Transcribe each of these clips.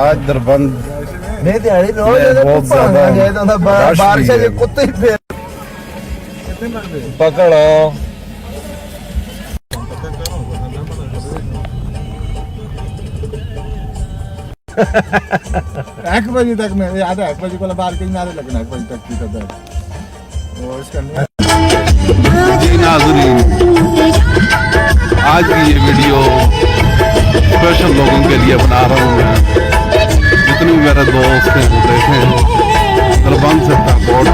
आज दरबंद नहीं दिहाड़ी बहुत ज्यादा बारिश के कुत्ते ही फिर पकड़ो। 1 बजे तक में याद है 1 बजे को बाहर कहीं नारे लगना 1 बजे तक की तो वो इसका जी नाज़रीन, आज की ये वीडियो स्पेशल लोगों के लिए बना रहा हूँ मैं। जितने भी मेरे दोस्त हैं वो देखें दरबंद से बोट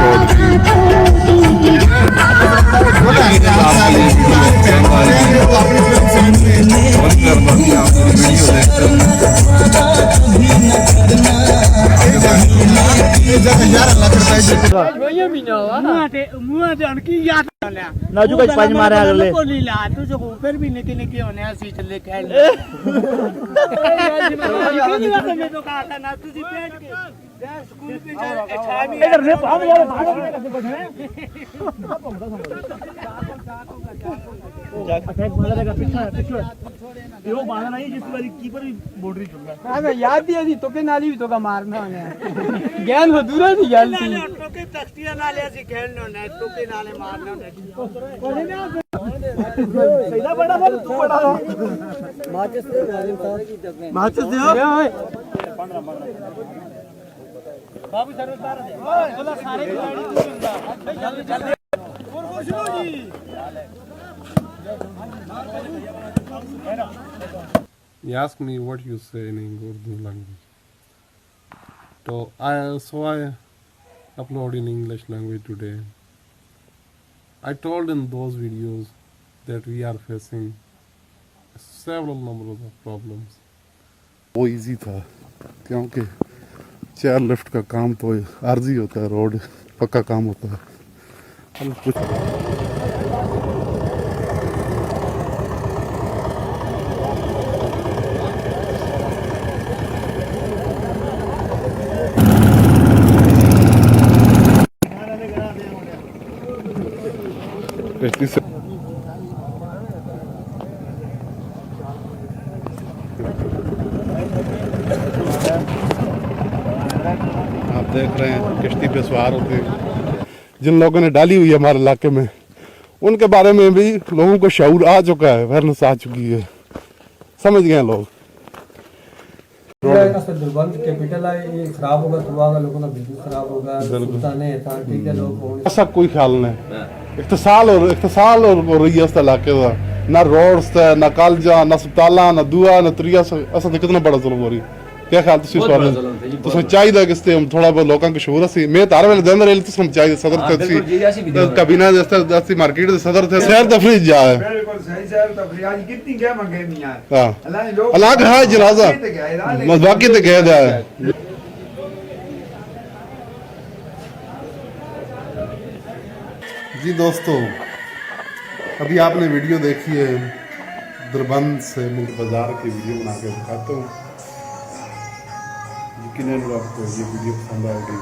नाजू का पंज मारे अगले फिर भी निके निके होने सी चले खेल मैं तो कहा था ना तुझे बैठ के स्कूल पे जा इधर रे हम यार भाग अटैक मारेगा पीछे वो बांधा नहीं जिस बारी कीपर भी बाउंड्री चल रहा है। हां याद दिया थी तो के नाली भी तो का मारना है ज्ञान हो दूर थी गलती तो के तख्तिया नाले से खेलना है तो के नाले मारना है सीधा बड़ा बोल तू बड़ा माचिस से गालिम सारे की जगह माचिस दे बाबू सर्वदार दे बोला सारे खिलाड़ी जल्दी जल्दी और खुशबू जी He asked me what you say in Urdu language. So I upload in English language today. I told in those videos that we are facing several numbers of problems. वो इजी था क्योंकि चेयर लिफ्ट का काम तो आर्जी होता है, road पक्का काम होता है। हम कुछ आप देख रहे हैं किश्ती पे सवार होते हैं। जिन लोगों ने डाली हुई है हमारे इलाके में, उनके बारे में भी लोगों को शऊर आ चुका है, अवेयरनेस आ चुकी है, समझ गए लोग। दरबंद कैपिटल है, ये खराब होगा तो वहाँ लोगों का बिजनेस खराब होगा, सुल्ताने था, ठीक है लोग ऐसा कोई ख्याल नहीं। इख्तिसाल और रही है इस इलाके का, ना रोड्स है, ना कॉलेजा, ना अस्पताल, ना दुआ, ना तरीका। ऐसा तो कितना बड़ा जुल्म हो रही है। क्या ख्याल तुसी इस बारे में? तुसें चाहिए कि इसते हम थोड़ा बहुत लोगों को शऊर सी मैं तार वेले देंदे रहे तुसें चाहिए सदर थे कबीना जैसे मार्केट दे सदर थे शहर तफरीह जा है बिल्कुल सही शहर तफरीह आज कितनी क्या मंगे मियां हां अलग है जनाजा बाकी तो गया है। जी दोस्तों, अभी आपने वीडियो देखी है दरबंद से मुल्क बाजार की वीडियो बना के दिखाता हूँ। यकीनन आपको ये वीडियो पसंद आएगी।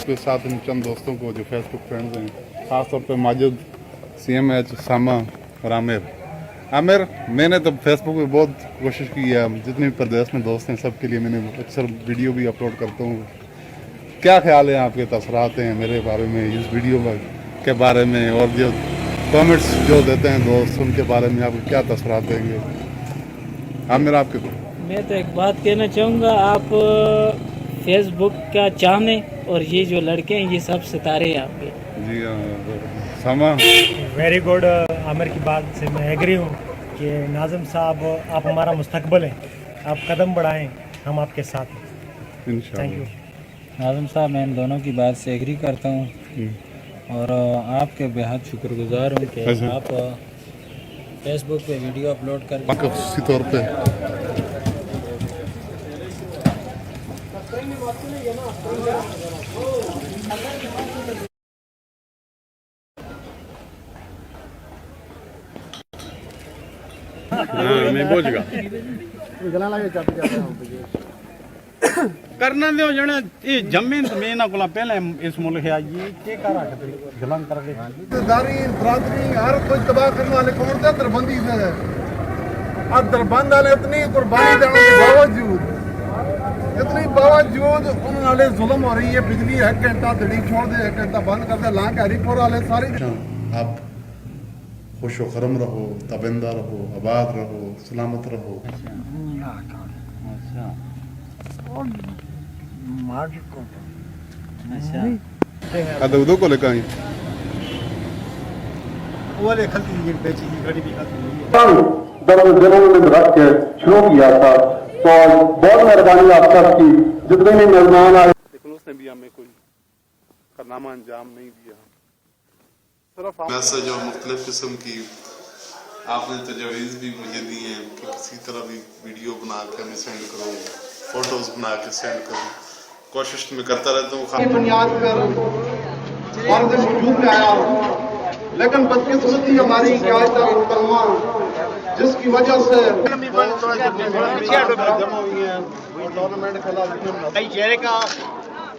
के साथ इन चंद दोस्तों को जो फेसबुक फ्रेंड्स हैं, ख़ास तौर पे माजिद, CMH, सामा और आमिर। मैंने तो फेसबुक पे बहुत कोशिश की है, जितने भी प्रदेश में दोस्त हैं सबके लिए मैंने अक्सर वीडियो भी अपलोड करता हूँ। क्या ख्याल है आपके, तसरात हैं मेरे बारे में, इस वीडियो के बारे में, और जो कमेंट्स जो देते हैं दोस्त उनके बारे में आपको क्या तसरात देंगे? आमिर आपके मैं तो एक बात कहना चाहूँगा, आप फेसबुक का चाहने और ये जो लड़के हैं ये सब सितारे हैं आपके। जी सामा वेरी गुड। आमिर की बात से मैं एग्री हूँ कि नाज़िम साहब आप हमारा मुस्तकबिल हैं, आप कदम बढ़ाएं, हम आपके साथ हैं। इंशाअल्लाह। थैंक यू नाज़िम साहब, मैं इन दोनों की बात से एग्री करता हूँ और आपके बेहद शुक्रगुजार हूँ कि आप फेसबुक पे वीडियो अपलोड कर खासूसी तौर पे मैं बोझ गला लगे करना दो जने ये जमीन तो मेना कोला पहले इस मुल्क है ये के करा के गलन कर दे दारी बरादरी हर कोई तबाह करने वाले कौन थे दरबंदी से और दरबंद वाले इतनी कुर्बानी देने के बावजूद उन्होंने जुल्म हो रही है। बिजली 1 घंटा दड़ी छोड़ दे, 1 घंटा बंद कर दे, लांग हरीपुर वाले सारी। आप खुश व खरम रहो, तबंदा रहो, आबाद रहो, सलामत रहो। अच्छा उदो को लेकर रख के शुरू किया था, तो बहुत मेहरबानी आप सबकी, जितने भी मेहमान आए। लेकिन उसने भी हमें कोई कारनामा अंजाम नहीं दिया। सिर्फ मैसेज और मुख्तलिफ किस्म की आपने तजवीज़ भी मुझे दी हैं कि किसी तरह भी वीडियो बना के हमें सेंड करो, फोटोज बना के सेंड करो। कोशिश मैं करता रहता हूँ बुनियाद पर और वजूद में आया हूँ, लेकिन बदकिस्मती हमारी क्या जिसकी वजह से टूर्नामेंट खेला, कई चेहरे का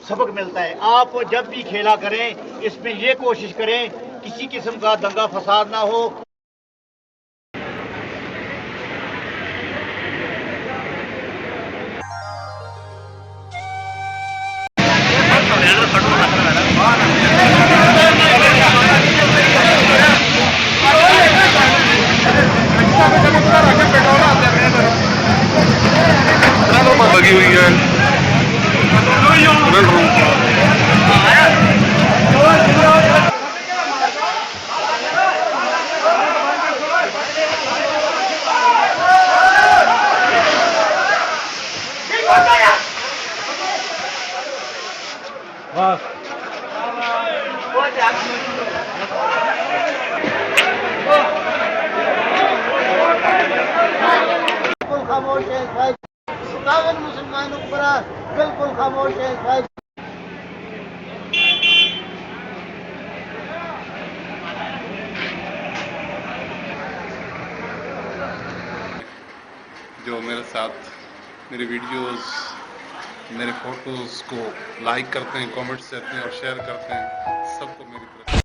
सबक मिलता है। आप जब भी खेला करें, इसमें ये कोशिश करें किसी किस्म का दंगा फसाद ना हो। लगी हुई है खामोश है भाई, 57 मुसलमानों पर बिल्कुल खामोश है भाई। जो मेरे साथ मेरे वीडियोस, मेरे फोटोज़ को लाइक करते हैं, कमेंट्स करते हैं और शेयर करते हैं, सबको मेरी तरफ